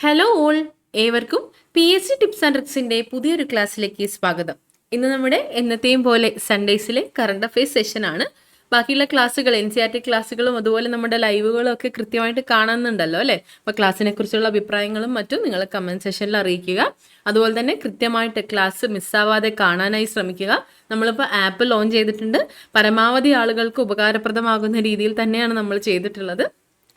Hello all, ഏവർക്കും PSC tips and ട്രിക്സിന്റെ പുതിയൊരു ക്ലാസ്സിലേക്ക് സ്വാഗതം. ഇന്ന് നമ്മുടെ എന്നത്തെയും പോലെ സൺഡേസിലെ കറണ്ട് അഫയേഴ്സ് സെഷനാണ്. ബാക്കിയുള്ള ക്ലാസ്സുകൾ NCERT ക്ലാസ്സുകളും അതുപോലെ നമ്മുടെ ലൈവുകളും ഒക്കെ കൃത്യമായിട്ട് കാണുന്നുണ്ടല്ലോ അല്ലേ? അപ്പോൾ ക്ലാസ്സിനെ കുറിച്ചുള്ള അഭിപ്രായങ്ങളും മറ്റും നിങ്ങൾ കമൻറ്റ് സെഷനിൽ അറിയിക്കുക. അതുപോലെ തന്നെ കൃത്യമായിട്ട് ക്ലാസ് മിസ്സാവാതെ കാണാനായി ശ്രമിക്കുക. നമ്മളിപ്പോൾ ആപ്പ് ലോഞ്ച് ചെയ്തിട്ടുണ്ട്. പരമാവധി ആളുകൾക്ക് ഉപകാരപ്രദമാകുന്ന രീതിയിൽ തന്നെയാണ് നമ്മൾ ചെയ്തിട്ടുള്ളത്.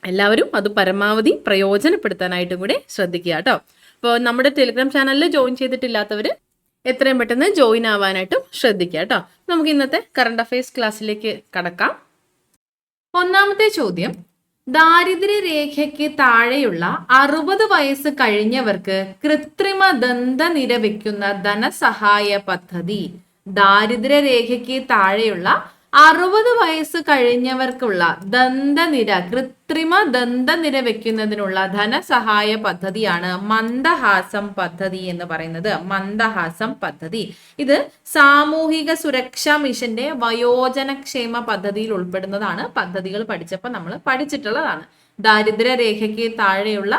എല്ലാവരും അത് പരമാവധി പ്രയോജനപ്പെടുത്താനായിട്ടും കൂടെ ശ്രദ്ധിക്കുക കേട്ടോ. അപ്പോൾ നമ്മുടെ ടെലിഗ്രാം ചാനലിൽ ജോയിൻ ചെയ്തിട്ടില്ലാത്തവർ എത്രയും പെട്ടെന്ന് ജോയിൻ ആവാനായിട്ടും ശ്രദ്ധിക്കുക കേട്ടോ. നമുക്ക് ഇന്നത്തെ കറണ്ട് അഫയേഴ്സ് ക്ലാസ്സിലേക്ക് കടക്കാം. ഒന്നാമത്തെ ചോദ്യം, ദാരിദ്ര്യരേഖയ്ക്ക് താഴെയുള്ള 60 വയസ്സ് കഴിഞ്ഞവർക്ക് കൃത്രിമ ദന്തനിര വയ്ക്കുന്ന ധനസഹായ പദ്ധതി. ദാരിദ്ര്യരേഖയ്ക്ക് താഴെയുള്ള 60 വയസ്സ് കഴിഞ്ഞവർക്കുള്ള കൃത്രിമ ദന്തനിര വെക്കുന്നതിനുള്ള ധനസഹായ പദ്ധതിയാണ് മന്ദഹാസം പദ്ധതി എന്ന് പറയുന്നത്. മന്ദഹാസം പദ്ധതി ഇത് സാമൂഹിക സുരക്ഷാ മിഷന്റെ വയോജനക്ഷേമ പദ്ധതിയിൽ ഉൾപ്പെടുന്നതാണ്. പദ്ധതികൾ പഠിച്ചപ്പോൾ നമ്മൾ പഠിച്ചിട്ടുള്ളതാണ്. ദാരിദ്ര്യരേഖയ്ക്ക് താഴെയുള്ള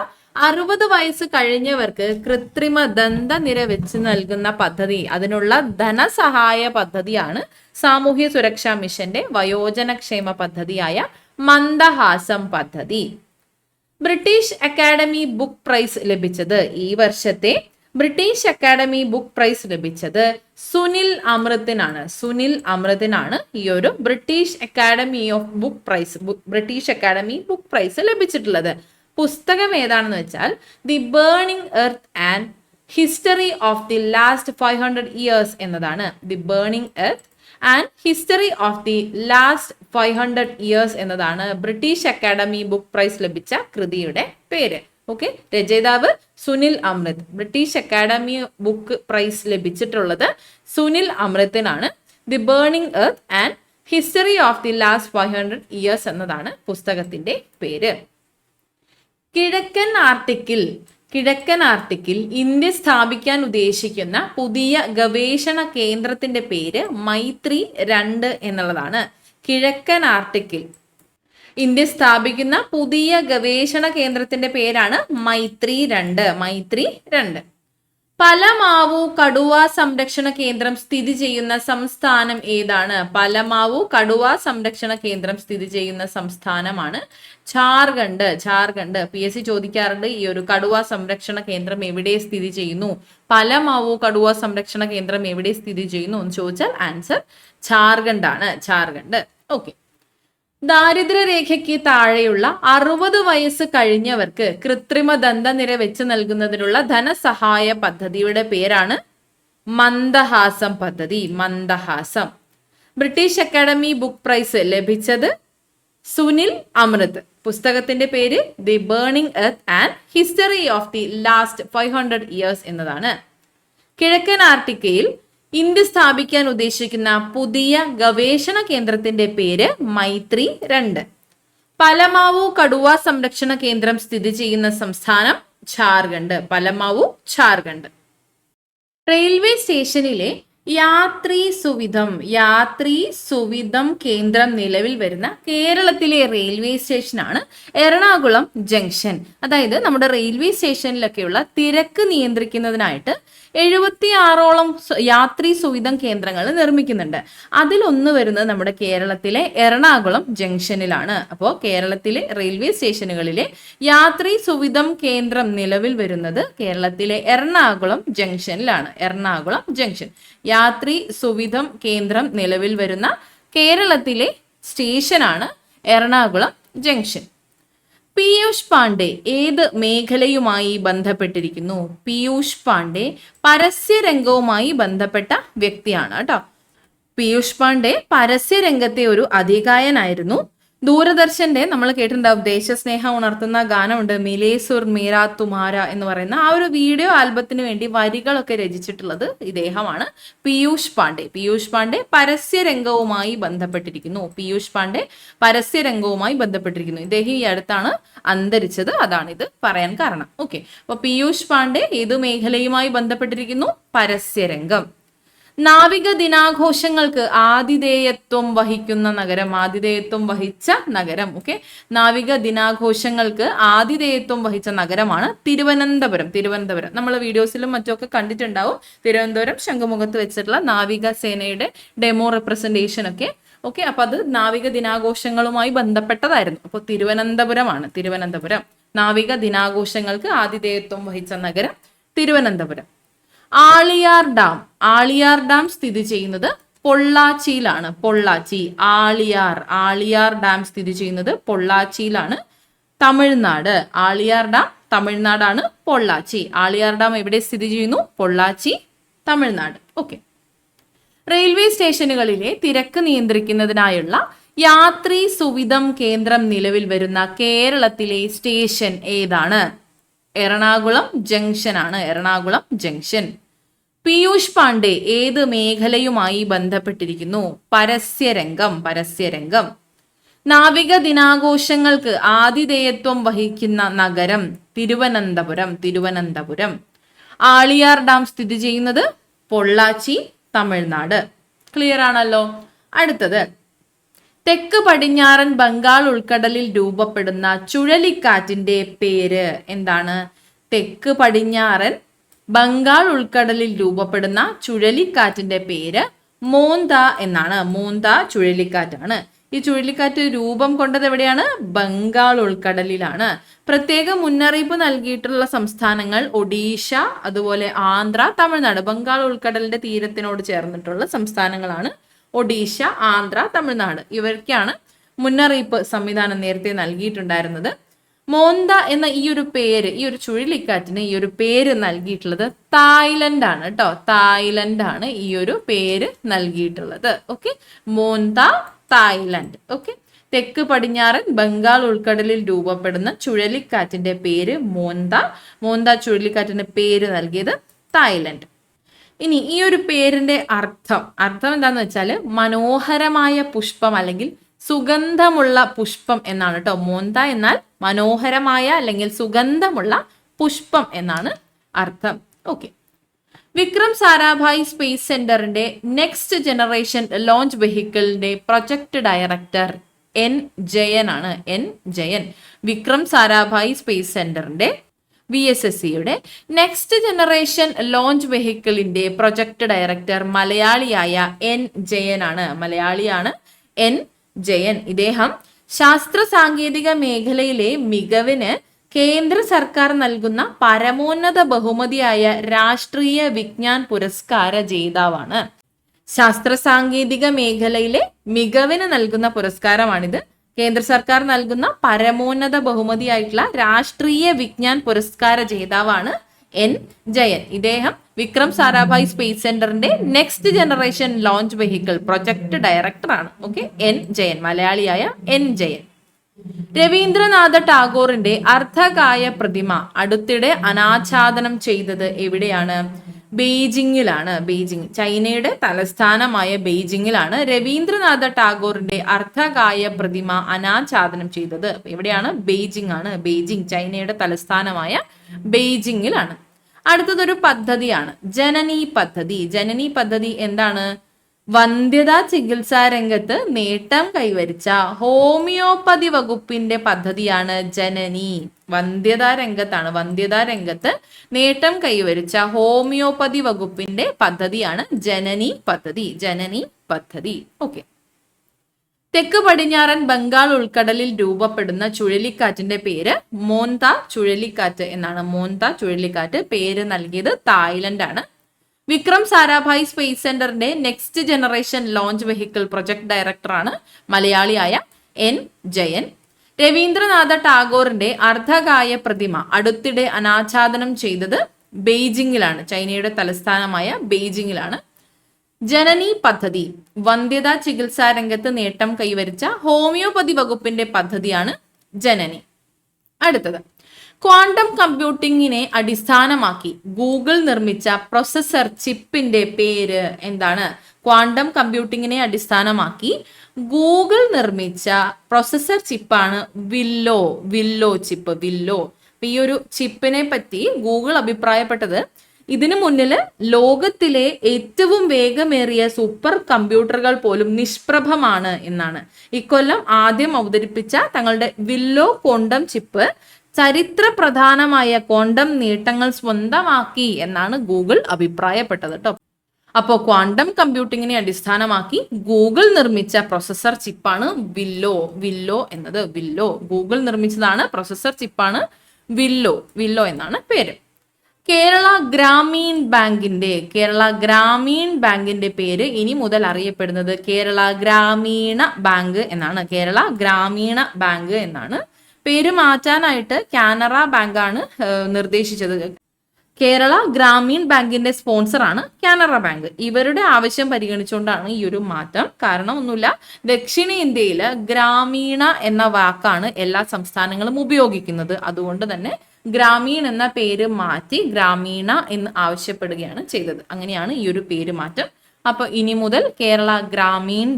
60 വയസ്സ് കഴിഞ്ഞവർക്ക് കൃത്രിമ ദന്തനിര വെച്ച് നൽകുന്ന പദ്ധതി, അതിനുള്ള ധനസഹായ പദ്ധതിയാണ് സാമൂഹ്യ സുരക്ഷാ മിഷന്റെ വയോജനക്ഷേമ പദ്ധതിയായ മന്ദഹാസം പദ്ധതി. ബ്രിട്ടീഷ് അക്കാഡമി ബുക്ക് പ്രൈസ് ലഭിച്ചത്, ഈ വർഷത്തെ ബ്രിട്ടീഷ് അക്കാഡമി ബുക്ക് പ്രൈസ് ലഭിച്ചത് സുനിൽ അമൃത്തിനാണ്. സുനിൽ അമൃത്തിനാണ് ഈ ഒരു ബ്രിട്ടീഷ് അക്കാഡമി ബുക്ക് പ്രൈസ് ലഭിച്ചിട്ടുള്ളത്. പുസ്തകം ഏതാണെന്ന് വെച്ചാൽ the burning earth and history of the last 500 years എന്നതാണ്. The burning earth and history of the last 500 years എന്നതാണ് ബ്രിട്ടീഷ് അക്കാഡമി ബുക്ക് പ്രൈസ് ലഭിച്ച കൃതിയുടെ പേര്. ഓക്കെ, രചയിതാവ് Sunil Amrit. British Academy Book Prize ലഭിച്ചിട്ടുള്ളത് സുനിൽ അമൃത്തിനാണ്. The burning earth and history of the last 500 years എന്നതാണ് പുസ്തകത്തിന്റെ പേര്. കിഴക്കൻ ആർട്ടിക്കിൽ ഇന്ത്യ സ്ഥാപിക്കാൻ ഉദ്ദേശിക്കുന്ന പുതിയ ഗവേഷണ കേന്ദ്രത്തിന്റെ പേര് മൈത്രി 2 എന്നുള്ളതാണ്. കിഴക്കൻ ആർട്ടിക്കിൽ ഇന്ത്യ സ്ഥാപിക്കുന്ന പുതിയ ഗവേഷണ കേന്ദ്രത്തിന്റെ പേരാണ് മൈത്രി 2. പലമാവു കടുവ സംരക്ഷണ കേന്ദ്രം സ്ഥിതി ചെയ്യുന്ന സംസ്ഥാനം ഏതാണ്? പലമാവു കടുവ സംരക്ഷണ കേന്ദ്രം സ്ഥിതി ചെയ്യുന്ന സംസ്ഥാനമാണ് ഝാർഖണ്ഡ്. PSC ചോദിക്കാറുണ്ട്, ഈ ഒരു കടുവ സംരക്ഷണ കേന്ദ്രം എവിടെ സ്ഥിതി ചെയ്യുന്നു? പലമാവു കടുവ സംരക്ഷണ കേന്ദ്രം എവിടെ സ്ഥിതി ചെയ്യുന്നു എന്ന് ചോദിച്ചാൽ ആൻസർ ഝാർഖണ്ഡ് ആണ്. ഝാർഖണ്ഡ്. ഓക്കെ, ദാരിദ്ര്യരേഖയ്ക്ക് താഴെയുള്ള 60 വയസ്സ് കഴിഞ്ഞവർക്ക് കൃത്രിമ ദന്തനിര വെച്ച് നൽകുന്നതിനുള്ള ധനസഹായ പദ്ധതിയുടെ പേരാണ് മന്ദഹാസം പദ്ധതി. മന്ദഹാസം. ബ്രിട്ടീഷ് അക്കാഡമി ബുക്ക് പ്രൈസ് ലഭിച്ചത് സുനിൽ അമൃത്. പുസ്തകത്തിന്റെ പേര് the burning earth and history of the last 500 years എന്നതാണ്. കിഴക്കൻ ആർട്ടിക്കയിൽ ഇന്ത്യ സ്ഥാപിക്കാൻ ഉദ്ദേശിക്കുന്ന പുതിയ ഗവേഷണ കേന്ദ്രത്തിന്റെ പേര് മൈത്രി 2. പലമാവു കടുവ സംരക്ഷണ കേന്ദ്രം സ്ഥിതി ചെയ്യുന്ന സംസ്ഥാനം ഝാർഖണ്ഡ്. പലമാവു ഝാർഖണ്ഡ്. റെയിൽവേ സ്റ്റേഷനിലെ യാത്രീ സുവിധം കേന്ദ്രം നിലവിൽ വരുന്ന കേരളത്തിലെ റെയിൽവേ സ്റ്റേഷനാണ് എറണാകുളം ജംഗ്ഷൻ. അതായത് നമ്മുടെ റെയിൽവേ സ്റ്റേഷനിലൊക്കെയുള്ള തിരക്ക് നിയന്ത്രിക്കുന്നതിനായിട്ട് 76ഓളം യാത്രീ സുവിധം കേന്ദ്രങ്ങൾ നിർമ്മിക്കുന്നുണ്ട്. അതിലൊന്ന് വരുന്നത് നമ്മുടെ കേരളത്തിലെ എറണാകുളം ജംഗ്ഷനിലാണ്. അപ്പോൾ കേരളത്തിലെ റെയിൽവേ സ്റ്റേഷനുകളിലെ യാത്രീ സുവിധം കേന്ദ്രം നിലവിൽ വരുന്നത് കേരളത്തിലെ എറണാകുളം ജംഗ്ഷനിലാണ്. എറണാകുളം ജംഗ്ഷൻ യാത്രീ സുവിധം കേന്ദ്രം നിലവിൽ വരുന്ന കേരളത്തിലെ സ്റ്റേഷനാണ് എറണാകുളം ജംഗ്ഷൻ. പീയൂഷ് പാണ്ഡെ ഏത് മേഖലയുമായി ബന്ധപ്പെട്ടിരിക്കുന്നു? പീയൂഷ് പാണ്ഡെ പരസ്യരംഗവുമായി ബന്ധപ്പെട്ട വ്യക്തിയാണ് കേട്ടോ. പീയൂഷ് പാണ്ഡെ പരസ്യരംഗത്തെ ഒരു അതികായനായിരുന്നു. ദൂരദർശന്റെ നമ്മൾ കേട്ടിട്ടുണ്ടാവും, ദേശസ്നേഹം ഉണർത്തുന്ന ഗാനമുണ്ട്, മിലേ സുർ മീരാ തുമാര എന്ന് പറയുന്ന ആ ഒരു വീഡിയോ ആൽബത്തിന് വേണ്ടി വരികളൊക്കെ രചിച്ചിട്ടുള്ളത് ഇദ്ദേഹമാണ് പീയൂഷ് പാണ്ഡെ. പീയൂഷ് പാണ്ഡെ പരസ്യരംഗവുമായി ബന്ധപ്പെട്ടിരിക്കുന്നു. ഇദ്ദേഹം ഈ അടുത്താണ് അന്തരിച്ചത്, അതാണ് ഇത് പറയാൻ കാരണം. ഓക്കെ, അപ്പൊ പീയൂഷ് പാണ്ഡെ ഏത് മേഖലയുമായി ബന്ധപ്പെട്ടിരിക്കുന്നു? പരസ്യരംഗം. നാവിക ദിനാഘോഷങ്ങൾക്ക് ആതിഥേയത്വം വഹിക്കുന്ന നഗരം, ആതിഥേയത്വം വഹിച്ച നഗരം. ഓക്കെ, നാവിക ദിനാഘോഷങ്ങൾക്ക് ആതിഥേയത്വം വഹിച്ച നഗരമാണ് തിരുവനന്തപുരം. തിരുവനന്തപുരം നമ്മൾ വീഡിയോസിലും മറ്റൊക്കെ കണ്ടിട്ടുണ്ടാവും. തിരുവനന്തപുരം ശംഖുമുഖത്ത് വെച്ചിട്ടുള്ള നാവിക സേനയുടെ ഡെമോ റെപ്രസെന്റേഷൻ ഒക്കെ. ഓക്കെ, അപ്പൊ അത് നാവിക ദിനാഘോഷങ്ങളുമായി ബന്ധപ്പെട്ടതായിരുന്നു. അപ്പോൾ തിരുവനന്തപുരമാണ്. തിരുവനന്തപുരം നാവിക ദിനാഘോഷങ്ങൾക്ക് ആതിഥേയത്വം വഹിച്ച നഗരം തിരുവനന്തപുരം. ആളിയാർ ഡാം, ആളിയാർ ഡാം സ്ഥിതി ചെയ്യുന്നത് പൊള്ളാച്ചിയിലാണ്. പൊള്ളാച്ചി, ആളിയാർ ഡാം സ്ഥിതി ചെയ്യുന്നത് പൊള്ളാച്ചിയിലാണ്, തമിഴ്നാട്. ആളിയാർ ഡാം തമിഴ്നാടാണ്. പൊള്ളാച്ചി, ആളിയാർ ഡാം എവിടെ സ്ഥിതി ചെയ്യുന്നു? പൊള്ളാച്ചി, തമിഴ്നാട്. ഓക്കെ, റെയിൽവേ സ്റ്റേഷനുകളിലെ തിരക്ക് നിയന്ത്രിക്കുന്നതിനായുള്ള യാത്രീ സുവിധം കേന്ദ്രം നിലവിൽ വരുന്ന കേരളത്തിലെ സ്റ്റേഷൻ ഏതാണ്? എറണാകുളം ജംഗ്ഷൻ ആണ്. എറണാകുളം ജംഗ്ഷൻ. പീയൂഷ് പാണ്ഡെ ഏത് മേഖലയുമായി ബന്ധപ്പെട്ടിരിക്കുന്നു? പരസ്യരംഗം. പരസ്യരംഗം. നാവിക ദിനാഘോഷങ്ങൾക്ക് ആതിഥേയത്വം വഹിക്കുന്ന നഗരം തിരുവനന്തപുരം. തിരുവനന്തപുരം. ആളിയാർ ഡാം സ്ഥിതി ചെയ്യുന്നത് പൊള്ളാച്ചി, തമിഴ്നാട്. ക്ലിയർ ആണല്ലോ. അടുത്തത്, തെക്ക് പടിഞ്ഞാറൻ ബംഗാൾ ഉൾക്കടലിൽ രൂപപ്പെടുന്ന ചുഴലിക്കാറ്റിന്റെ പേര് എന്താണ്? തെക്ക് പടിഞ്ഞാറൻ ബംഗാൾ ഉൾക്കടലിൽ രൂപപ്പെടുന്ന ചുഴലിക്കാറ്റിന്റെ പേര് മോന്ത എന്നാണ്. മോന്ത ചുഴലിക്കാറ്റാണ്. ഈ ചുഴലിക്കാറ്റ് രൂപം കൊണ്ടത് എവിടെയാണ്? ബംഗാൾ ഉൾക്കടലിലാണ്. പ്രത്യേക മുന്നറിയിപ്പ് നൽകിയിട്ടുള്ള സംസ്ഥാനങ്ങൾ ഒഡീഷ, അതുപോലെ ആന്ധ്ര, തമിഴ്നാട്. ബംഗാൾ ഉൾക്കടലിന്റെ തീരത്തിനോട് ചേർന്നിട്ടുള്ള സംസ്ഥാനങ്ങളാണ് ഒഡീഷ, ആന്ധ്ര, തമിഴ്നാട്. ഇവർക്കാണ് മുന്നറിയിപ്പ് സംവിധാനം നേരത്തെ നൽകിയിട്ടുണ്ടായിരുന്നത്. മോന്ത എന്ന ഈ ഒരു പേര്, ഈ ഒരു ചുഴലിക്കാറ്റിന് ഈ ഒരു പേര് നൽകിയിട്ടുള്ളത് തായ്ലൻഡ് ആണ് കേട്ടോ. തായ്ലൻഡ് ആണ് ഈ ഒരു പേര് നൽകിയിട്ടുള്ളത്. ഓക്കെ, മോന്ത, തായ്ലൻഡ്. ഓക്കെ, തെക്ക് പടിഞ്ഞാറൻ ബംഗാൾ ഉൾക്കടലിൽ രൂപപ്പെടുന്ന ചുഴലിക്കാറ്റിന്റെ പേര് മോന്ത. മോന്ത ചുഴലിക്കാറ്റിന്റെ പേര് നൽകിയത് തായ്ലൻഡ്. ഇനി ഈ ഒരു പേരിന്റെ അർത്ഥം എന്താന്ന് വെച്ചാൽ മനോഹരമായ പുഷ്പം അല്ലെങ്കിൽ സുഗന്ധമുള്ള പുഷ്പം എന്നാണ് കേട്ടോ. മോന്ത എന്നാൽ മനോഹരമായ അല്ലെങ്കിൽ സുഗന്ധമുള്ള പുഷ്പം എന്നാണ് അർത്ഥം. ഓക്കെ, വിക്രം സാരാഭായ് സ്പേസ് സെന്ററിന്റെ നെക്സ്റ്റ് ജനറേഷൻ ലോഞ്ച് വെഹിക്കിളിന്റെ പ്രൊജക്ട് ഡയറക്ടർ എൻ ജയൻ ആണ്. എൻ ജയൻ. വിക്രം സാരാഭായ് സ്പേസ് സെന്ററിന്റെ VSSCയുടെ നെക്സ്റ്റ് ജനറേഷൻ ലോഞ്ച് വെഹിക്കിളിന്റെ പ്രൊജക്ട് ഡയറക്ടർ മലയാളിയായ എൻ ജയൻ ആണ്. മലയാളിയാണ് എൻ ജയൻ. ഇദ്ദേഹം ശാസ്ത്ര സാങ്കേതിക മേഖലയിലെ മികവിന് കേന്ദ്ര സർക്കാർ നൽകുന്ന പരമോന്നത ബഹുമതിയായ രാഷ്ട്രീയ വിജ്ഞാൻ പുരസ്കാര ജേതാവാണ്. ശാസ്ത്ര സാങ്കേതിക മേഖലയിലെ മികവിന് നൽകുന്ന പുരസ്കാരമാണിത്. കേന്ദ്ര സർക്കാർ നൽകുന്ന പരമോന്നത ബഹുമതിയായിട്ടുള്ള രാഷ്ട്രീയ വിജ്ഞാൻ പുരസ്കാര ജേതാവാണ് എൻ ജയൻ. ഇദ്ദേഹം വിക്രം സാരാഭായ് സ്പേസ് സെന്ററിന്റെ next generation launch vehicle project director ആണ്. Okay, N Jayan. മലയാളിയായ എൻ ജയൻ. രവീന്ദ്രനാഥ ടാഗോറിന്റെ അർദ്ധകായ പ്രതിമ അടുത്തിടെ അനാച്ഛാദനം ചെയ്തത് എവിടെയാണ്? ബെയ്ജിങ്ങിലാണ്. ബെയ്ജിങ്, ചൈനയുടെ തലസ്ഥാനമായ ബെയ്ജിങ്ങിലാണ് രവീന്ദ്രനാഥ ടാഗോറിന്റെ അർദ്ധകായ പ്രതിമ അനാച്ഛാദനം ചെയ്തത്. എവിടെയാണ്? ബെയ്ജിങ് ആണ്. ബെയ്ജിങ്, ചൈനയുടെ തലസ്ഥാനമായ ബെയ്ജിങ്ങിലാണ്. അടുത്തതൊരു പദ്ധതിയാണ്, ജനനി പദ്ധതി. ജനനി പദ്ധതി എന്താണ്? വന്ധ്യതാ ചികിത്സാ രംഗത്ത് നേട്ടം കൈവരിച്ച ഹോമിയോപ്പതി വകുപ്പിന്റെ പദ്ധതിയാണ് ജനനി. വന്ധ്യതാ രംഗത്ത് നേട്ടം കൈവരിച്ച ഹോമിയോപ്പതി വകുപ്പിന്റെ പദ്ധതിയാണ് ജനനി പദ്ധതി. ജനനി പദ്ധതി. ഓക്കെ, തെക്ക് പടിഞ്ഞാറൻ ബംഗാൾ ഉൾക്കടലിൽ രൂപപ്പെടുന്ന ചുഴലിക്കാറ്റിന്റെ പേര് മോന്ത ചുഴലിക്കാറ്റ് എന്നാണ്. മോന്ത ചുഴലിക്കാറ്റ്. പേര് നൽകിയത് തായ്ലൻഡ് ആണ്. വിക്രം സാരാഭായ് സ്പേസ് സെന്ററിന്റെ next generation launch vehicle project ഡയറക്ടറാണ് മലയാളിയായ എൻ ജയൻ. രവീന്ദ്രനാഥ ടാഗോറിന്റെ അർദ്ധകായ പ്രതിമ അടുത്തിടെ അനാച്ഛാദനം ചെയ്തത് ബെയ്ജിങ്ങിലാണ്. ചൈനയുടെ തലസ്ഥാനമായ ബെയ്ജിങ്ങിലാണ്. ജനനി പദ്ധതി വന്ധ്യതാ ചികിത്സാ രംഗത്ത് നേട്ടം കൈവരിച്ച ഹോമിയോപ്പതി വകുപ്പിന്റെ പദ്ധതിയാണ് ജനനി. അടുത്തത്, ക്വാണ്ടം കമ്പ്യൂട്ടിങ്ങിനെ അടിസ്ഥാനമാക്കി ഗൂഗിൾ നിർമ്മിച്ച പ്രൊസസർ ചിപ്പിന്റെ പേര് എന്താണ്? ക്വാണ്ടം കമ്പ്യൂട്ടിങ്ങിനെ അടിസ്ഥാനമാക്കി ഗൂഗിൾ നിർമ്മിച്ച പ്രൊസസർ ചിപ്പാണ് വില്ലോ ചിപ്പ്. വില്ലോ. ഈ ഒരു ചിപ്പിനെ പറ്റി ഗൂഗിൾ അഭിപ്രായപ്പെട്ടത് ഇതിനു മുന്നിൽ ലോകത്തിലെ ഏറ്റവും വേഗമേറിയ സൂപ്പർ കമ്പ്യൂട്ടറുകൾ പോലും നിഷ്പ്രഭമാണ് എന്നാണ്. ഇക്കൊല്ലം ആദ്യം അവതരിപ്പിച്ച തങ്ങളുടെ വില്ലോ ക്വാണ്ടം ചിപ്പ് ചരിത്ര പ്രധാനമായ ക്വാണ്ടം നേട്ടങ്ങൾ സ്വന്തമാക്കി എന്നാണ് ഗൂഗിൾ അഭിപ്രായപ്പെട്ടത് കേട്ടോ. അപ്പോൾ ക്വാണ്ടം കമ്പ്യൂട്ടിങ്ങിനെ അടിസ്ഥാനമാക്കി ഗൂഗിൾ നിർമ്മിച്ച പ്രൊസസർ ചിപ്പാണ് വില്ലോ എന്നത്. ഗൂഗിൾ നിർമ്മിച്ചതാണ് പ്രൊസസർ ചിപ്പാണ് വില്ലോ എന്നാണ് പേര്. കേരള ഗ്രാമീൺ ബാങ്കിന്റെ പേര് ഇനി മുതൽ അറിയപ്പെടുന്നത് കേരള ഗ്രാമീണ ബാങ്ക് എന്നാണ്. പേര് മാറ്റാനായിട്ട് കാനറ ബാങ്കാണ് നിർദ്ദേശിച്ചത്. കേരള ഗ്രാമീൺ ബാങ്കിന്റെ സ്പോൺസറാണ് കാനറ ബാങ്ക്. ഇവരുടെ ആവശ്യം പരിഗണിച്ചുകൊണ്ടാണ് ഈ ഒരു മാറ്റം. കാരണം ഒന്നുമില്ല, ദക്ഷിണേന്ത്യയില് ഗ്രാമീണ എന്ന വാക്കാണ് എല്ലാ സംസ്ഥാനങ്ങളും ഉപയോഗിക്കുന്നത്. അതുകൊണ്ട് തന്നെ ഗ്രാമീൺ എന്ന പേര് മാറ്റി ഗ്രാമീണ എന്ന് ആവശ്യപ്പെടുകയാണ് ചെയ്തത്. അങ്ങനെയാണ് ഈ ഒരു പേര് മാറ്റം. അപ്പൊ ഇനി മുതൽ കേരള ഗ്രാമീണ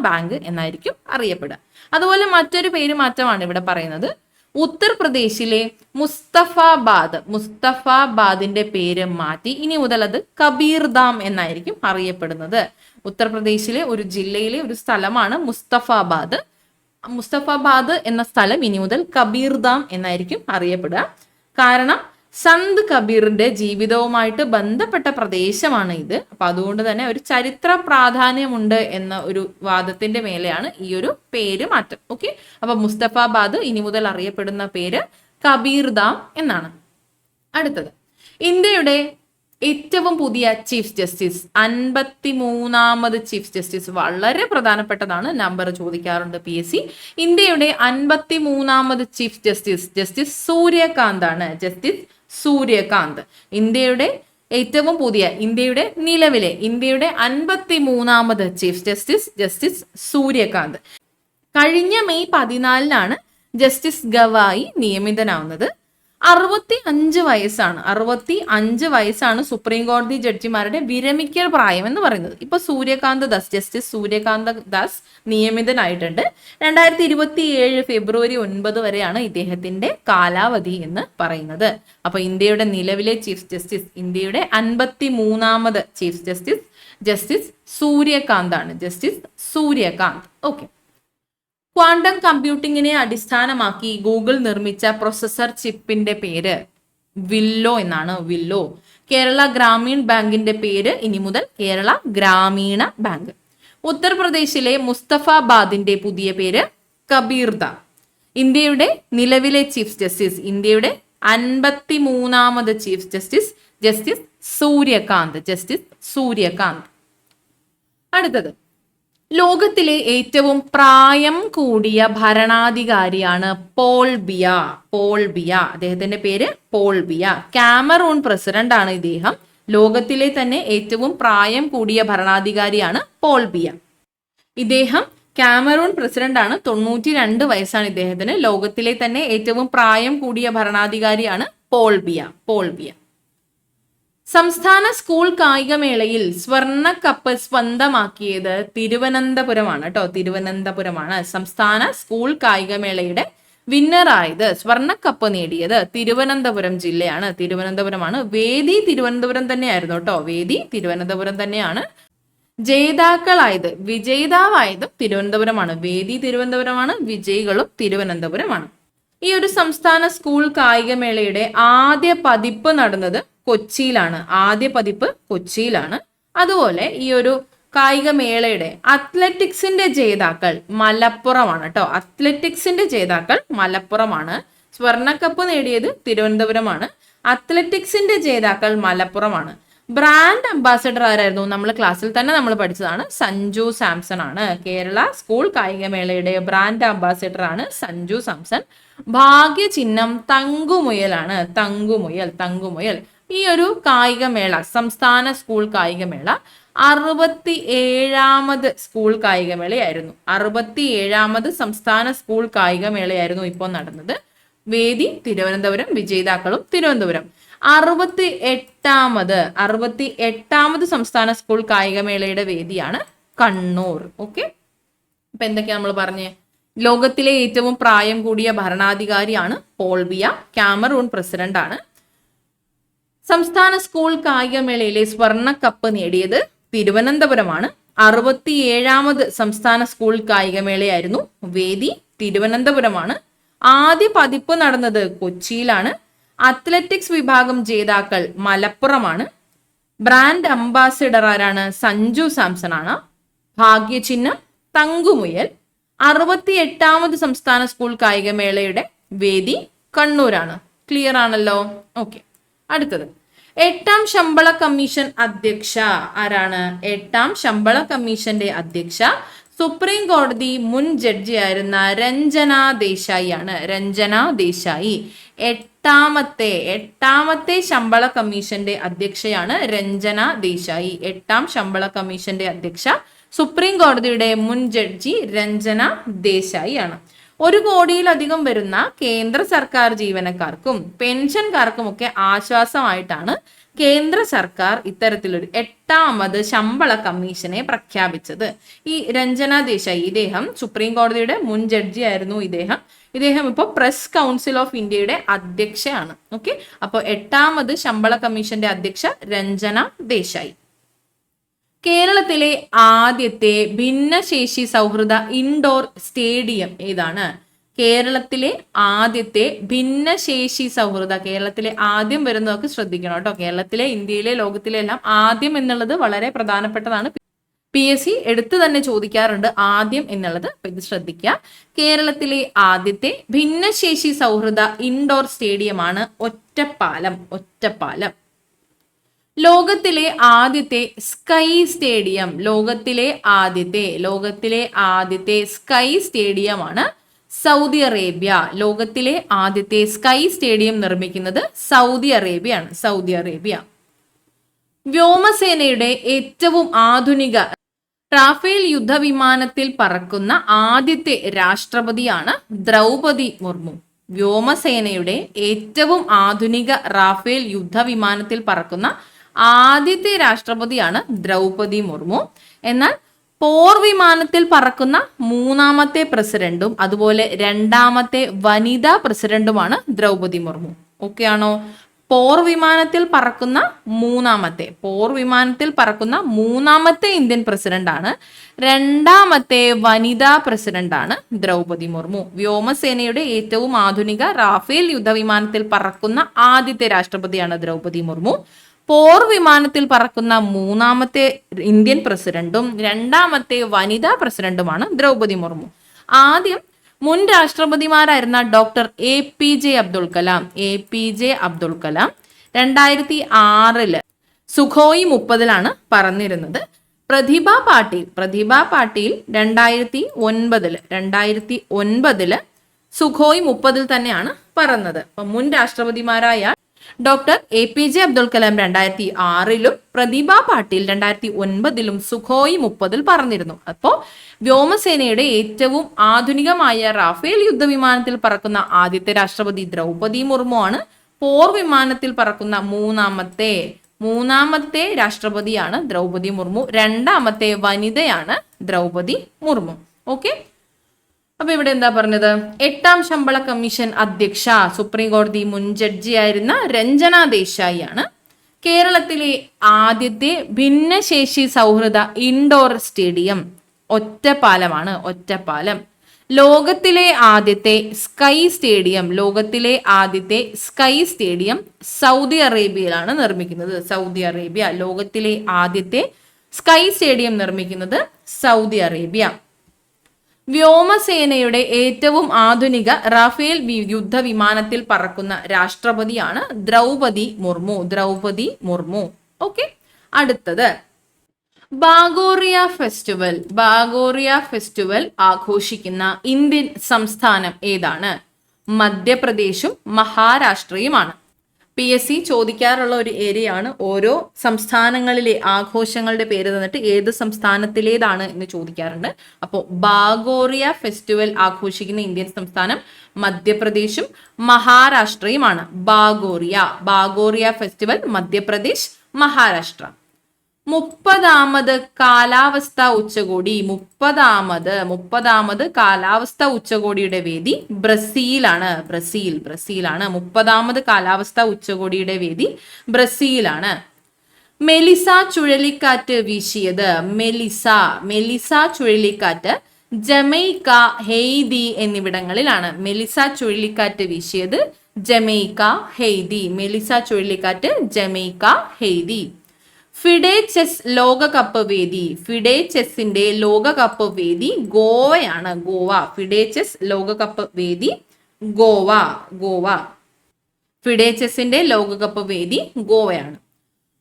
ബാങ്ക് എന്നായിരിക്കും അറിയപ്പെടുക. അതുപോലെ മറ്റൊരു പേര് മാറ്റമാണ് ഇവിടെ പറയുന്നത്. ഉത്തർപ്രദേശിലെ മുസ്തഫാബാദിന്റെ പേര് മാറ്റി ഇനി മുതൽ അത് കബീർധാം എന്നായിരിക്കും അറിയപ്പെടുന്നത്. ഉത്തർപ്രദേശിലെ ഒരു ജില്ലയിലെ ഒരു സ്ഥലമാണ് മുസ്തഫാബാദ് എന്ന സ്ഥലം ഇനി മുതൽ കബീർധാം എന്നായിരിക്കും അറിയപ്പെടുക. കാരണം സന്ത് കബീറിന്റെ ജീവിതവുമായിട്ട് ബന്ധപ്പെട്ട പ്രദേശമാണ് ഇത്. അപ്പൊ അതുകൊണ്ട് തന്നെ ഒരു ചരിത്ര പ്രാധാന്യമുണ്ട് എന്ന ഒരു വാദത്തിന്റെ മേലെയാണ് ഈ ഒരു പേര് മാറ്റം. ഓക്കെ, അപ്പൊ മുസ്തഫാബാദ് ഇനി മുതൽ അറിയപ്പെടുന്ന പേര് കബീർധാം എന്നാണ്. അടുത്തത്, ഇന്ത്യയുടെ ഏറ്റവും പുതിയ ചീഫ് ജസ്റ്റിസ്, 53ാമത് ചീഫ് ജസ്റ്റിസ്. വളരെ പ്രധാനപ്പെട്ടതാണ്, നമ്പർ ചോദിക്കാറുണ്ട് PSC. ഇന്ത്യയുടെ 53ാമത് ചീഫ് ജസ്റ്റിസ് സൂര്യകാന്ത് ആണ്. ഇന്ത്യയുടെ ഏറ്റവും പുതിയ, ഇന്ത്യയുടെ 53ാമത് ചീഫ് ജസ്റ്റിസ് സൂര്യകാന്ത്. കഴിഞ്ഞ മെയ് 14 ജസ്റ്റിസ് ഗവായി നിയമിതനാവുന്നത്. 65 വയസ്സാണ് സുപ്രീം കോടതി ജഡ്ജിമാരുടെ വിരമിക്കൽ പ്രായം എന്ന് പറയുന്നത്. ഇപ്പൊ ജസ്റ്റിസ് സൂര്യകാന്ത് ദാസ് നിയമിതനായിട്ടുണ്ട്. 2027 ഫെബ്രുവരി 9 വരെയാണ് ഇദ്ദേഹത്തിന്റെ കാലാവധി എന്ന് പറയുന്നത്. അപ്പൊ ഇന്ത്യയുടെ നിലവിലെ ചീഫ് ജസ്റ്റിസ്, ഇന്ത്യയുടെ 53ാമത് ചീഫ് ജസ്റ്റിസ് സൂര്യകാന്ത് ആണ്. ഓക്കെ. ക്വാണ്ടം കമ്പ്യൂട്ടിങ്ങിനെ അടിസ്ഥാനമാക്കി ഗൂഗിൾ നിർമ്മിച്ച പ്രൊസസർ ചിപ്പിന്റെ പേര് വില്ലോ എന്നാണ്. കേരള ഗ്രാമീൺ ബാങ്കിന്റെ പേര് ഇനി മുതൽ കേരള ഗ്രാമീണ ബാങ്ക്. ഉത്തർപ്രദേശിലെ മുസ്തഫാബാദിന്റെ പുതിയ പേര് കബീർധാം. ഇന്ത്യയുടെ നിലവിലെ ചീഫ് ജസ്റ്റിസ്, ഇന്ത്യയുടെ 53ാമത് ചീഫ് ജസ്റ്റിസ് സൂര്യകാന്ത്. അടുത്തത്, ലോകത്തിലെ ഏറ്റവും പ്രായം കൂടിയ ഭരണാധികാരിയാണ് പോൾ ബിയ. അദ്ദേഹത്തിന്റെ പേര് പോൾ ബിയ. കാമറൂൺ പ്രസിഡന്റ് ആണ് ഇദ്ദേഹം. ലോകത്തിലെ തന്നെ ഏറ്റവും പ്രായം കൂടിയ ഭരണാധികാരിയാണ് പോൾ ബിയ. ഇദ്ദേഹം കാമറൂൺ പ്രസിഡന്റ് ആണ്. 92 വയസ്സാണ് ഇദ്ദേഹത്തിന്. ലോകത്തിലെ തന്നെ ഏറ്റവും പ്രായം കൂടിയ ഭരണാധികാരിയാണ് പോൾ ബിയ. സംസ്ഥാന സ്കൂൾ കായികമേളയിൽ സ്വർണ്ണ കപ്പ് സ്വന്തമാക്കിയത് തിരുവനന്തപുരമാണ്. സംസ്ഥാന സ്കൂൾ കായികമേളയുടെ വിന്നറായത്, സ്വർണ്ണക്കപ്പ് നേടിയത് തിരുവനന്തപുരം ജില്ലയാണ്. തിരുവനന്തപുരമാണ്. വേദി തിരുവനന്തപുരം തന്നെയായിരുന്നു കേട്ടോ. വേദി തിരുവനന്തപുരം തന്നെയാണ്. വിജയിതാവായതും തിരുവനന്തപുരമാണ്. വേദി തിരുവനന്തപുരമാണ്. വിജയികളും തിരുവനന്തപുരമാണ്. ഈ ഒരു സംസ്ഥാന സ്കൂൾ കായികമേളയുടെ ആദ്യ പതിപ്പ് നടന്നത് കൊച്ചിയിലാണ്. അതുപോലെ ഈ ഒരു കായികമേളയുടെ അത്ലറ്റിക്സിന്റെ ജേതാക്കൾ മലപ്പുറമാണ്. സ്വർണ്ണക്കപ്പ് നേടിയത് തിരുവനന്തപുരമാണ്. അത്ലറ്റിക്സിന്റെ ജേതാക്കൾ മലപ്പുറമാണ്. ബ്രാൻഡ് അംബാസഡർ ആരായിരുന്നു? നമ്മൾ ക്ലാസ്സിൽ തന്നെ നമ്മൾ പഠിച്ചതാണ്. സഞ്ജു സാംസൺ ആണ്. കേരള സ്കൂൾ കായികമേളയുടെ ബ്രാൻഡ് അംബാസഡർ ആണ് സഞ്ജു സാംസൺ. ഭാഗ്യചിഹ്നം തങ്കുമുയലാണ്. തങ്കുമുയൽ. ഈ ഒരു കായികമേള, സംസ്ഥാന സ്കൂൾ കായികമേള 67ാമത് സ്കൂൾ കായികമേളയായിരുന്നു. 67ാമത് സംസ്ഥാന സ്കൂൾ കായികമേളയായിരുന്നു ഇപ്പോൾ നടന്നത്. വേദി തിരുവനന്തപുരം, വിജയിതാക്കളും തിരുവനന്തപുരം. 68ാമത് സംസ്ഥാന സ്കൂൾ കായികമേളയുടെ വേദിയാണ് കണ്ണൂർ. ഓക്കെ, അപ്പൊ എന്തൊക്കെയാ നമ്മൾ പറഞ്ഞേ? ലോകത്തിലെ ഏറ്റവും പ്രായം കൂടിയ ഭരണാധികാരിയാണ് പോൾ ബിയ. കാമറൂൺ പ്രസിഡന്റ് ആണ്. സംസ്ഥാന സ്കൂൾ കായികമേളയിലെ സ്വർണ്ണ കപ്പ് നേടിയത് തിരുവനന്തപുരമാണ്. 67ാമത് സംസ്ഥാന സ്കൂൾ കായികമേളയായിരുന്നു. വേദി തിരുവനന്തപുരമാണ്. ആദ്യ പതിപ്പ് നടന്നത് കൊച്ചിയിലാണ്. അത്ലറ്റിക്സ് വിഭാഗം ജേതാക്കൾ മലപ്പുറമാണ്. ബ്രാൻഡ് അംബാസിഡർ ആരാണ്? സഞ്ജു സാംസൺ ആണ്. ഭാഗ്യചിഹ്നം തങ്കുമുയൽ. 68ാമത് സംസ്ഥാന സ്കൂൾ കായികമേളയുടെ വേദി കണ്ണൂരാണ്. ക്ലിയർ ആണല്ലോ? ഓക്കെ. അടുത്തത് 8ാം ശമ്പള കമ്മീഷൻ അധ്യക്ഷ ആരാണ്? 8ാം ശമ്പള കമ്മീഷന്റെ അധ്യക്ഷ സുപ്രീം കോടതി മുൻ ജഡ്ജിയായിരുന്ന രഞ്ജന ദേശായി ആണ്. രഞ്ജന ദേശായി എട്ടാമത്തെ ശമ്പള കമ്മീഷന്റെ അധ്യക്ഷയാണ് രഞ്ജന ദേശായി. 8ാം ശമ്പള കമ്മീഷന്റെ അധ്യക്ഷ സുപ്രീം കോടതിയുടെ മുൻ ജഡ്ജി രഞ്ജന ദേശായി ആണ്. 1 കോടിയിലധികം വരുന്ന കേന്ദ്ര സർക്കാർ ജീവനക്കാർക്കും പെൻഷൻകാർക്കും ഒക്കെ ആശ്വാസമായിട്ടാണ് കേന്ദ്ര സർക്കാർ ഇത്തരത്തിലൊരു 8ാമത് ശമ്പള കമ്മീഷനെ പ്രഖ്യാപിച്ചത്. ഈ രഞ്ജന ദേശായി ഇദ്ദേഹം സുപ്രീം കോടതിയുടെ മുൻ ജഡ്ജി ആയിരുന്നു. ഇദ്ദേഹം ഇപ്പോൾ പ്രസ് കൗൺസിൽ ഓഫ് ഇന്ത്യയുടെ അധ്യക്ഷയാണ്. ഓക്കെ, അപ്പോൾ 8ാമത് ശമ്പള കമ്മീഷന്റെ അധ്യക്ഷ രഞ്ജന ദേശായി. കേരളത്തിലെ ആദ്യത്തെ ഭിന്നശേഷി സൗഹൃദ ഇൻഡോർ സ്റ്റേഡിയം ഏതാണ്? കേരളത്തിലെ ആദ്യത്തെ ഭിന്നശേഷി സൗഹൃദ, കേരളത്തിലെ ആദ്യം വരുന്നതൊക്കെ ശ്രദ്ധിക്കണം കേട്ടോ. കേരളത്തിലെ, ഇന്ത്യയിലെ, ലോകത്തിലെ എല്ലാം ആദ്യം എന്നുള്ളത് വളരെ പ്രധാനപ്പെട്ടതാണ്. PSC എടുത്തു തന്നെ ചോദിക്കാറുണ്ട് ആദ്യം എന്നുള്ളത്. അപ്പൊ ഇത് ശ്രദ്ധിക്കുക. കേരളത്തിലെ ആദ്യത്തെ ഭിന്നശേഷി സൗഹൃദ ഇൻഡോർ സ്റ്റേഡിയമാണ് ഒറ്റപ്പാലം. ലോകത്തിലെ ആദ്യത്തെ സ്കൈ സ്റ്റേഡിയം, ലോകത്തിലെ ആദ്യത്തെ സ്കൈ സ്റ്റേഡിയമാണ് സൗദി അറേബ്യ. ലോകത്തിലെ ആദ്യത്തെ സ്കൈ സ്റ്റേഡിയം നിർമ്മിക്കുന്നത് സൗദി അറേബ്യ. വ്യോമസേനയുടെ ഏറ്റവും ആധുനിക റാഫേൽ യുദ്ധവിമാനത്തിൽ പറക്കുന്ന ആദ്യത്തെ രാഷ്ട്രപതിയാണ് ദ്രൗപദി മുർമു. വ്യോമസേനയുടെ ഏറ്റവും ആധുനിക റാഫേൽ യുദ്ധവിമാനത്തിൽ പറക്കുന്ന ആദ്യത്തെ രാഷ്ട്രപതിയാണ് ദ്രൗപദി മുർമു. എന്നാൽ പോർ വിമാനത്തിൽ പറക്കുന്ന 3ാമത്തെ പ്രസിഡന്റും അതുപോലെ 2ാമത്തെ വനിതാ പ്രസിഡന്റുമാണ് ദ്രൗപദി മുർമു. ഓക്കെ ആണോ? പോർ വിമാനത്തിൽ പറക്കുന്ന 3ാമത്തെ ഇന്ത്യൻ പ്രസിഡന്റാണ്. 2ാമത്തെ വനിതാ പ്രസിഡന്റാണ് ദ്രൗപദി മുർമു. വ്യോമസേനയുടെ ഏറ്റവും ആധുനിക റാഫേൽ യുദ്ധവിമാനത്തിൽ പറക്കുന്ന ആദ്യത്തെ രാഷ്ട്രപതിയാണ് ദ്രൗപദി മുർമു. പോർ വിമാനത്തിൽ പറക്കുന്ന 3ാമത്തെ ഇന്ത്യൻ പ്രസിഡന്റും 2ാമത്തെ വനിതാ പ്രസിഡന്റുമാണ് ദ്രൗപദി മുർമു. ആദ്യം മുൻ രാഷ്ട്രപതിമാരായിരുന്ന doctor APJ Abdul Kalam 2006 Sukhoi 30 പറന്നിരുന്നത്. പ്രതിഭ പാട്ടീൽ 2009 സുഖോയ് 30 തന്നെയാണ് പറന്നത്. അപ്പൊ മുൻ രാഷ്ട്രപതിമാരായ doctor APJ Abdul Kalam 2006 Pratibha Patil 2009 Sukhoi 30 പറന്നിരുന്നു. അപ്പോ വ്യോമസേനയുടെ ഏറ്റവും ആധുനികമായ റാഫേൽ യുദ്ധവിമാനത്തിൽ പറക്കുന്ന ആദ്യത്തെ രാഷ്ട്രപതി ദ്രൗപദി മുർമു ആണ്. പോർ വിമാനത്തിൽ പറക്കുന്ന മൂന്നാമത്തെ രാഷ്ട്രപതിയാണ് ദ്രൗപദി മുർമു. 2ാമത്തെ വനിതയാണ് ദ്രൗപദി മുർമു. ഓക്കെ, അപ്പൊ ഇവിടെ എന്താ പറഞ്ഞത്? 8ാം ശമ്പള കമ്മീഷൻ അധ്യക്ഷ സുപ്രീം കോടതി മുൻ ജഡ്ജിയായിരുന്ന രഞ്ജന ദേശായി ആണ്. കേരളത്തിലെ ആദ്യത്തെ ഭിന്നശേഷി സൗഹൃദ ഇൻഡോർ സ്റ്റേഡിയം ഒറ്റപ്പാലം. ലോകത്തിലെ ആദ്യത്തെ സ്കൈ സ്റ്റേഡിയം സൗദി അറേബ്യയിലാണ് നിർമ്മിക്കുന്നത്. ലോകത്തിലെ ആദ്യത്തെ സ്കൈ സ്റ്റേഡിയം നിർമ്മിക്കുന്നത് സൗദി അറേബ്യ. വ്യോമസേനയുടെ ഏറ്റവും ആധുനിക റാഫേൽ യുദ്ധവിമാനത്തിൽ പറക്കുന്ന രാഷ്ട്രപതിയാണ് ദ്രൗപദി മുർമു. ഓക്കെ, അടുത്തത് ബാഗോറിയ ഫെസ്റ്റിവൽ ആഘോഷിക്കുന്ന ഇന്ത്യൻ സംസ്ഥാനം ഏതാണ്? മധ്യപ്രദേശും മഹാരാഷ്ട്രയുമാണ്. PSC ചോദിക്കാറുള്ള ഒരു ഏരിയയാണ്. ഓരോ സംസ്ഥാനങ്ങളിലെ ആഘോഷങ്ങളുടെ പേര് തന്നിട്ട് ഏത് സംസ്ഥാനത്തിലേതാണ് എന്ന് ചോദിക്കാറുണ്ട്. അപ്പോൾ ബാഗോറിയ ഫെസ്റ്റിവൽ ആഘോഷിക്കുന്ന ഇന്ത്യൻ സംസ്ഥാനം മധ്യപ്രദേശും മഹാരാഷ്ട്രയുമാണ്. ബാഗോറിയ ഫെസ്റ്റിവൽ മധ്യപ്രദേശ്, മഹാരാഷ്ട്ര. 30ാമത് കാലാവസ്ഥാ ഉച്ചകോടി. മുപ്പതാമത് കാലാവസ്ഥാ ഉച്ചകോടിയുടെ വേദി ബ്രസീലാണ്. ബ്രസീലാണ് 30ാമത് കാലാവസ്ഥാ ഉച്ചകോടിയുടെ വേദി ബ്രസീലാണ്. മെലിസ ചുഴലിക്കാറ്റ് വീശിയത്. മെലിസ ചുഴലിക്കാറ്റ് ജമൈക്ക, ഹെയ്തി എന്നിവിടങ്ങളിലാണ്. മെലിസ ചുഴലിക്കാറ്റ് വീശിയത് ജമൈക്ക, ഹെയ്തി. മെലിസ ചുഴലിക്കാറ്റ് ജമൈക്ക, ഹെയ്തി. ഫിഡെ ചെസ് ലോകകപ്പ് വേദി. ഫിഡെ ചെസ്സിന്റെ ലോകകപ്പ് വേദി ഗോവയാണ്. ഫിഡെ ചെസ് ലോകകപ്പ് വേദി ഗോവ. ഫിഡെ ചെസ്സിന്റെ ലോകകപ്പ് വേദി ഗോവയാണ്.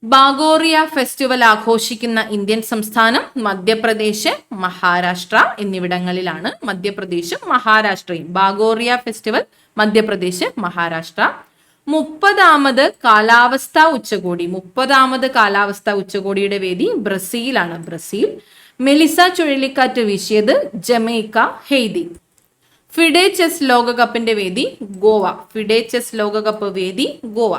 ബാഗോറിയ ഫെസ്റ്റിവൽ ആഘോഷിക്കുന്ന ഇന്ത്യൻ സംസ്ഥാനം മധ്യപ്രദേശ്, മഹാരാഷ്ട്ര എന്നിവിടങ്ങളിലാണ്. മധ്യപ്രദേശും മഹാരാഷ്ട്രയും. ബാഗോറിയ ഫെസ്റ്റിവൽ മധ്യപ്രദേശ്, മഹാരാഷ്ട്ര. 30ാമത് കാലാവസ്ഥാ ഉച്ചകോടി. 30ാമത് കാലാവസ്ഥാ ഉച്ചകോടിയുടെ വേദി ബ്രസീലാണ്. ബ്രസീൽ. മെലിസ ചുഴലിക്കാറ്റ് വീശിയത് ജമൈക്ക, ഹെയ്തി. ഫിഡെ ചെസ് ലോകകപ്പിന്റെ വേദി ഗോവ. ഫിഡെ ചെസ് ലോകകപ്പ് വേദി ഗോവ.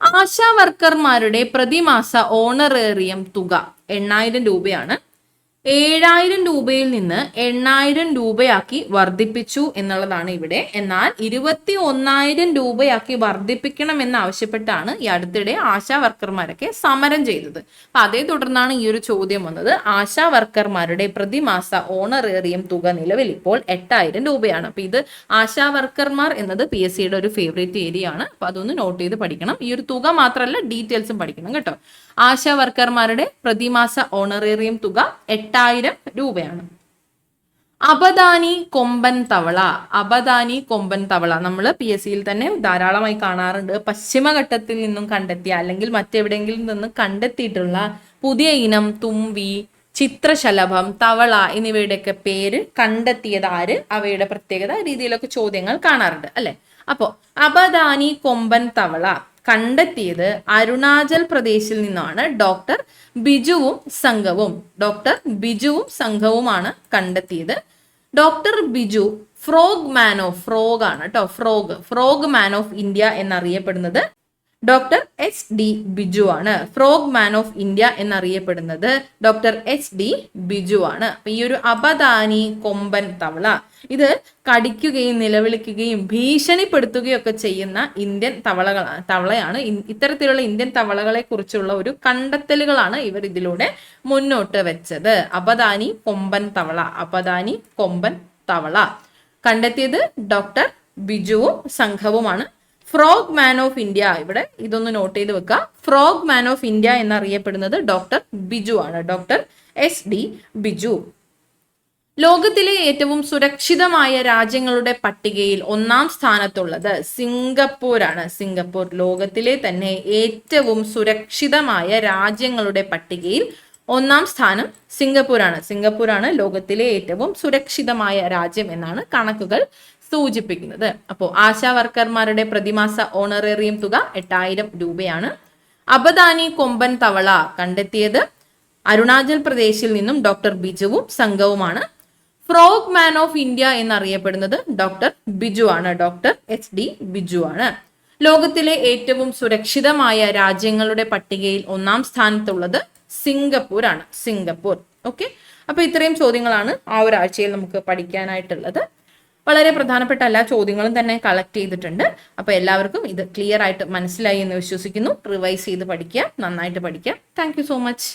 ആശാ വർക്കർമാരുടെ പ്രതിമാസ ഓണറേറിയം തുക 8,000 രൂപയാണ്. 7,000 രൂപയിൽ നിന്ന് 8,000 രൂപയാക്കി വർദ്ധിപ്പിച്ചു എന്നുള്ളതാണ് ഇവിടെ. എന്നാൽ 21,000 രൂപയാക്കി വർദ്ധിപ്പിക്കണം എന്നാവശ്യപ്പെട്ടാണ് ഈ അടുത്തിടെ ആശാ വർക്കർമാരൊക്കെ സമരം ചെയ്തത്. അപ്പൊ അതേ തുടർന്നാണ് ഈ ഒരു ചോദ്യം വന്നത്. ആശാ വർക്കർമാരുടെ പ്രതിമാസ ഓണറേറിയം തുക നിലവിൽ ഇപ്പോൾ 8,000 രൂപയാണ്. അപ്പൊ ഇത് ആശാ വർക്കർമാർ എന്നത് PSCയുടെ ഒരു ഫേവറേറ്റ് ഏരിയ ആണ്. അപ്പൊ അതൊന്ന് നോട്ട് ചെയ്ത് പഠിക്കണം. ഈ ഒരു തുക മാത്രമല്ല ഡീറ്റെയിൽസും പഠിക്കണം കേട്ടോ. ആശാ വർക്കർമാരുടെ പ്രതിമാസ ഓണറേറിയം തുക 8,000 രൂപയാണ്. അബദാനി കൊമ്പൻ തവള നമ്മൾ PSCയിൽ തന്നെ ധാരാളമായി കാണാറുണ്ട്. പശ്ചിമഘട്ടത്തിൽ നിന്നും കണ്ടെത്തിയ അല്ലെങ്കിൽ മറ്റെവിടെയെങ്കിലും നിന്ന് കണ്ടെത്തിയിട്ടുള്ള പുതിയ ഇനം തുമ്പി, ചിത്രശലഭം, തവള എന്നിവയുടെയൊക്കെ പേര് കണ്ടെത്തിയത് ആര്, അവയുടെ പ്രത്യേകത രീതിയിലൊക്കെ ചോദ്യങ്ങൾ കാണാറുണ്ട് അല്ലെ. അപ്പോ അബദാനി കൊമ്പൻ തവള കണ്ടെത്തിയത് അരുണാചൽ പ്രദേശിൽ നിന്നാണ്. ഡോക്ടർ ബിജുവും സംഘവുമാണ് കണ്ടെത്തിയത്. Doctor Biju frog man of India എന്നറിയപ്പെടുന്നത് ഡോക്ടർ HD ബിജു ആണ്. ഫ്രോഗ് മാൻ ഓഫ് ഇന്ത്യ എന്നറിയപ്പെടുന്നത് ഡോക്ടർ HD ബിജു ആണ്. അപ്പൊ ഈ ഒരു അബദാനി കൊമ്പൻ തവള ഇത് കടിക്കുകയും നിലവിളിക്കുകയും ഭീഷണിപ്പെടുത്തുകയും ഒക്കെ ചെയ്യുന്ന ഇന്ത്യൻ തവളയാണ്. ഇത്തരത്തിലുള്ള ഇന്ത്യൻ തവളകളെ കുറിച്ചുള്ള ഒരു കണ്ടെത്തലുകളാണ് ഇവർ ഇതിലൂടെ മുന്നോട്ട് വെച്ചത്. അബദാനി കൊമ്പൻ തവള കണ്ടെത്തിയത് ഡോക്ടർ ബിജുവും സംഘവുമാണ്. ഫ്രോഗ് മാൻ ഓഫ് ഇന്ത്യ, ഇവിടെ ഇതൊന്ന് നോട്ട് ചെയ്ത് വെക്കുക. ഫ്രോഗ് മാൻ ഓഫ് ഇന്ത്യ എന്നറിയപ്പെടുന്നത് ഡോക്ടർ ബിജു ആണ്. Doctor SD Biju. ലോകത്തിലെ ഏറ്റവും സുരക്ഷിതമായ രാജ്യങ്ങളുടെ പട്ടികയിൽ 1ാം സ്ഥാനത്തുള്ളത് സിംഗപ്പൂരാണ്. ലോകത്തിലെ തന്നെ ഏറ്റവും സുരക്ഷിതമായ രാജ്യങ്ങളുടെ പട്ടികയിൽ 1ാം സ്ഥാനം സിംഗപ്പൂരാണ് ലോകത്തിലെ ഏറ്റവും സുരക്ഷിതമായ രാജ്യം എന്നാണ് കണക്കുകൾ സൂചിപ്പിക്കുന്നത്. അപ്പോൾ ആശാ വർക്കർമാരുടെ പ്രതിമാസ ഓണറേറിയം തുക 8,000 രൂപയാണ്. അബദാനി കൊമ്പൻ തവള കണ്ടെത്തിയത് അരുണാചൽ പ്രദേശിൽ നിന്നും ഡോക്ടർ ബിജുവും സംഘവുമാണ്. ഫ്രോഗ് മാൻ ഓഫ് ഇന്ത്യ എന്നറിയപ്പെടുന്നത് ഡോക്ടർ ബിജു ആണ്. ഡോക്ടർ HD ബിജു ആണ്. ലോകത്തിലെ ഏറ്റവും സുരക്ഷിതമായ രാജ്യങ്ങളുടെ പട്ടികയിൽ 1ാം സ്ഥാനത്തുള്ളത് സിംഗപ്പൂരാണ്. ഓക്കെ, അപ്പൊ ഇത്രയും ചോദ്യങ്ങളാണ് ആ ഒരാഴ്ചയിൽ നമുക്ക് പഠിക്കാനായിട്ടുള്ളത്. വളരെ പ്രധാനപ്പെട്ട എല്ലാ ചോദ്യങ്ങളും തന്നെ കളക്ട് ചെയ്തിട്ടുണ്ട്. അപ്പൊ എല്ലാവർക്കും ഇത് ക്ലിയർ ആയിട്ട് മനസ്സിലായി എന്ന് വിശ്വസിക്കുന്നു. റിവൈസ് ചെയ്ത് പഠിക്കുക, നന്നായിട്ട് പഠിക്കുക. Thank you so much.